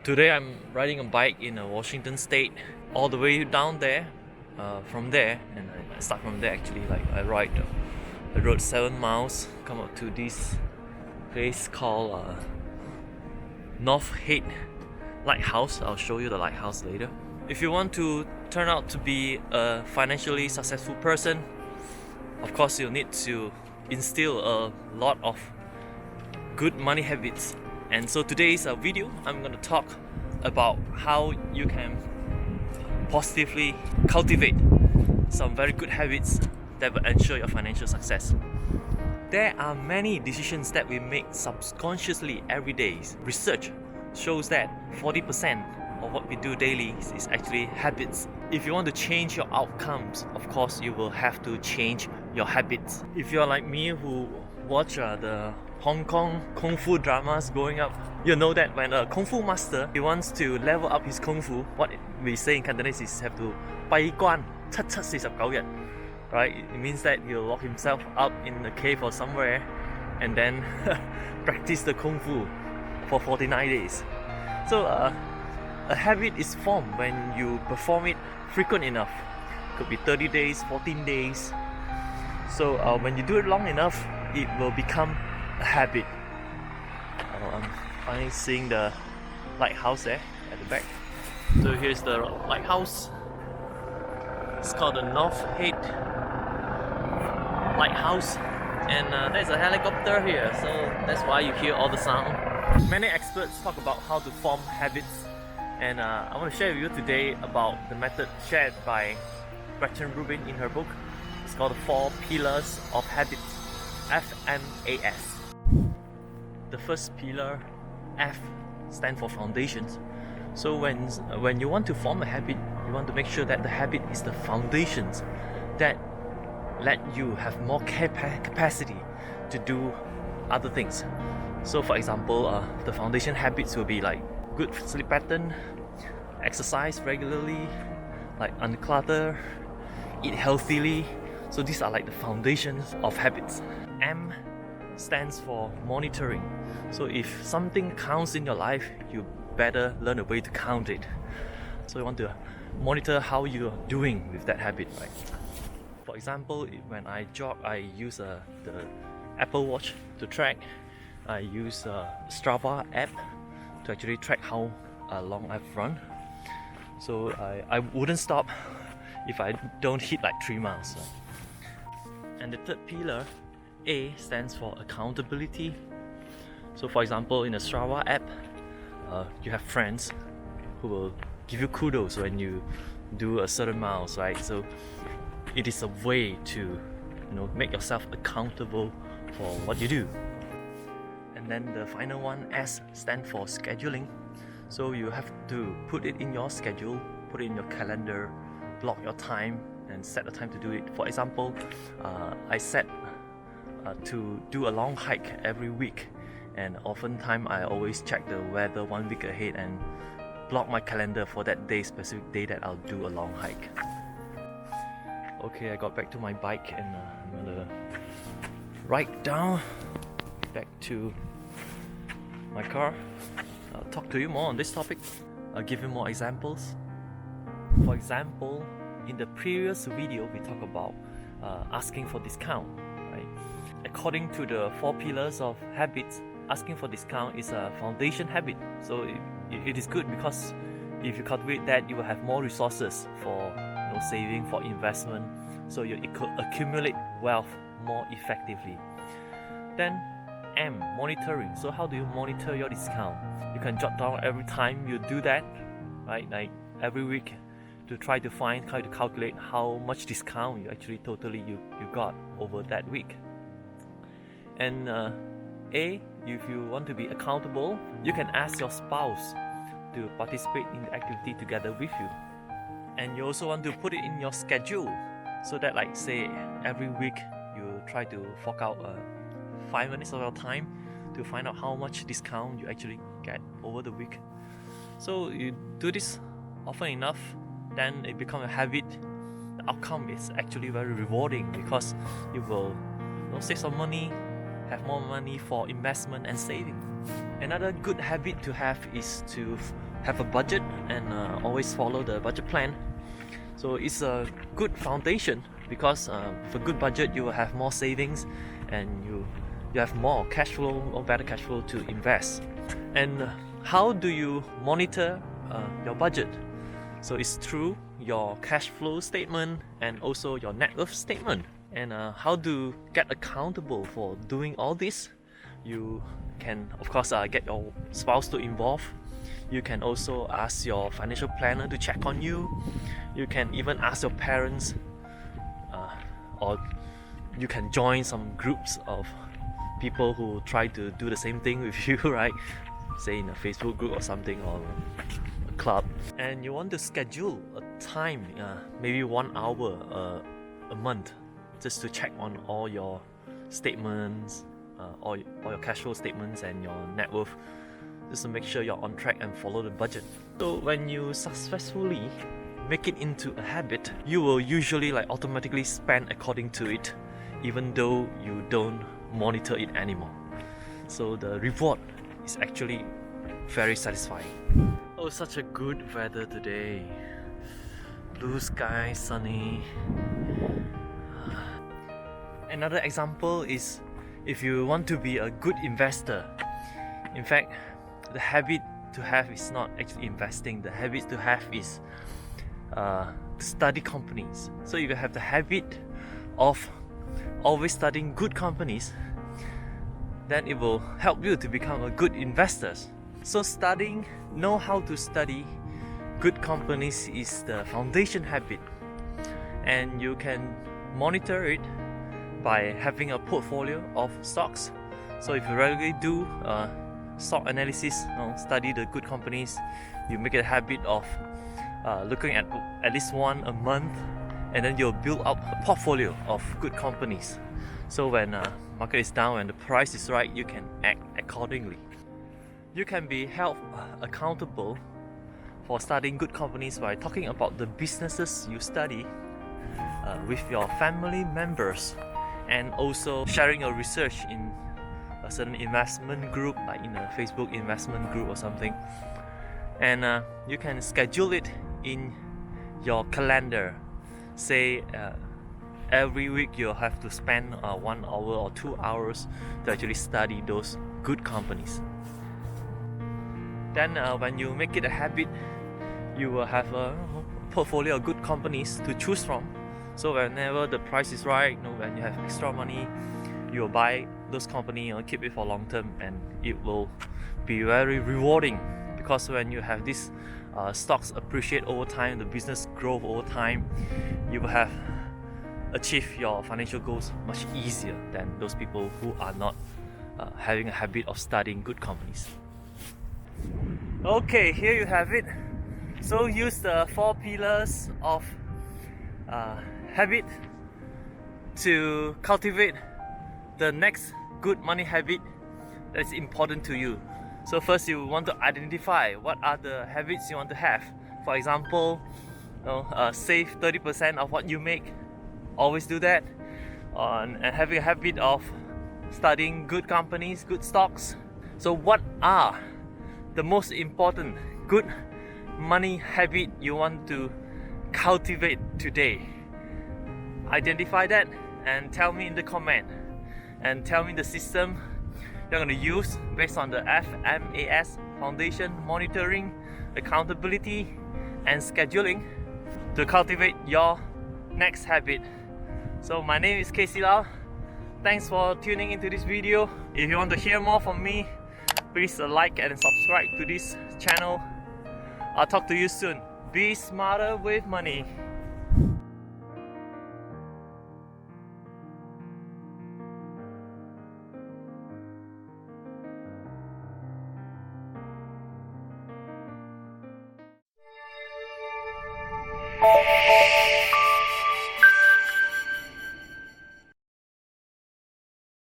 Today I'm riding a bike in Washington State, all the way down there. From there, and I start from there actually. Like I ride the road 7 miles, come up to this place called North Head Lighthouse. I'll show you the lighthouse later. If you want to turn out to be a financially successful person, of course you'll need to instill a lot of good money habits. And so today's video, I'm going to talk about how you can positively cultivate some very good habits that will ensure your financial success. There are many decisions that we make subconsciously every day. Research shows that 40% of what we do daily is actually habits. If you want to change your outcomes, of course you will have to change your habits. If you're like me who watch the Hong Kong Kung Fu dramas growing up, you know that when a Kung Fu master he wants to level up his Kung Fu, what we say in Cantonese is have to 閉關749日. Right? It means that he'll lock himself up in a cave or somewhere and then practice the Kung Fu for 49 days. So a habit is formed when you perform it frequent enough. Could be 30 days, 14 days. So when you do it long enough, it will become a habit. I'm finally seeing the lighthouse there at the back. So here's the lighthouse. It's called the North Head Lighthouse, and there's a helicopter here, so that's why you hear all the sound. Many experts talk about how to form habits, and I want to share with you today about the method shared by Gretchen Rubin in her book. It's called the 4 Pillars of Habits, FMAS. The first pillar, F, stands for foundations. So when you want to form a habit, you want to make sure that the habit is the foundations that let you have more capacity to do other things. So for example, the foundation habits will be like good sleep pattern, exercise regularly, like unclutter, eat healthily. So these are like the foundations of habits. M stands for monitoring. So if something counts in your life, you better learn a way to count it. So you want to monitor how you're doing with that habit, right? For example, when I jog, I use the Apple Watch to track. I use Strava app to actually track how long I've run. So I wouldn't stop if I don't hit like 3 miles. And the third pillar, A, stands for accountability. So for example, in the Strava app, you have friends who will give you kudos when you do a certain miles, right? So it is a way to make yourself accountable for what you do. And then the final one, S, stands for scheduling. So you have to put it in your schedule, put it in your calendar, block your time and set a time to do it. For example, I set to do a long hike every week, and oftentimes I always check the weather 1 week ahead and block my calendar for that day, specific day that I'll do a long hike. Okay, I got back to my bike and I'm gonna ride down back to my car. I'll talk to you more on this topic. I'll give you more examples. For example, in the previous video we talked about asking for discount, right? According to the 4 pillars of habits, asking for discount is a foundation habit. So it is good because if you cultivate that, you will have more resources for saving, for investment. So you accumulate wealth more effectively. Then M, monitoring. So how do you monitor your discount? You can jot down every time you do that, right? Like every week, to try to calculate how much discount you actually totally you got over that week. And A, if you want to be accountable, you can ask your spouse to participate in the activity together with you. And you also want to put it in your schedule, so that like say every week you try to fork out 5 minutes of your time to find out how much discount you actually get over the week. So you do this often enough, then it becomes a habit. The outcome is actually very rewarding because you will save some money, have more money for investment and saving. Another good habit to have is to have a budget and always follow the budget plan. So it's a good foundation because with a good budget you will have more savings and you have more cash flow or better cash flow to invest. And how do you monitor your budget? So it's through your cash flow statement and also your net worth statement. And how to get accountable for doing all this? You can of course get your spouse to involve. You can also ask your financial planner to check on you. You can even ask your parents, or you can join some groups of people who try to do the same thing with you, right? Say in a Facebook group or something, or a club. And you want to schedule a time, maybe 1 hour a month, just to check on all your statements, all your cash flow statements and your net worth, just to make sure you're on track and follow the budget. So when you successfully make it into a habit, you will usually automatically spend according to it, even though you don't monitor it anymore. So the reward is actually very satisfying. Oh, such a good weather today. Blue sky, sunny. Another example is if you want to be a good investor. In fact, the habit to have is not actually investing. The habit to have is study companies. So if you have the habit of always studying good companies, then it will help you to become a good investor. So know how to study good companies is the foundation habit, and you can monitor it by having a portfolio of stocks. So if you regularly do stock analysis, study the good companies, you make it a habit of looking at least one a month, and then you'll build up a portfolio of good companies. So when market is down and the price is right, you can act accordingly. You can be held accountable for studying good companies by talking about the businesses you study with your family members, and also sharing your research in a certain investment group, like in a Facebook investment group or something. And you can schedule it in your calendar. Say every week you'll have to spend 1 hour or 2 hours to actually study those good companies. Then when you make it a habit, you will have a portfolio of good companies to choose from. So whenever the price is right, when you have extra money, you will buy those companies and keep it for long term, and it will be very rewarding, because when you have these stocks appreciate over time, the business grow over time, you will have achieved your financial goals much easier than those people who are not having a habit of studying good companies. Okay, here you have it. So use the 4 pillars of habit to cultivate the next good money habit that is important to you. So first, you want to identify what are the habits you want to have. For example, save 30% of what you make. Always do that. And having a habit of studying good companies, good stocks. So what are the most important good money habit you want to cultivate today? Identify that and tell me in the comment, and tell me the system you're going to use based on the FMAS foundation: monitoring, accountability, and scheduling, to cultivate your next habit. So my name is KCLau. Thanks for tuning into this video. If you want to hear more from me, please like and subscribe to this channel. I'll talk to you soon. Be smarter with money.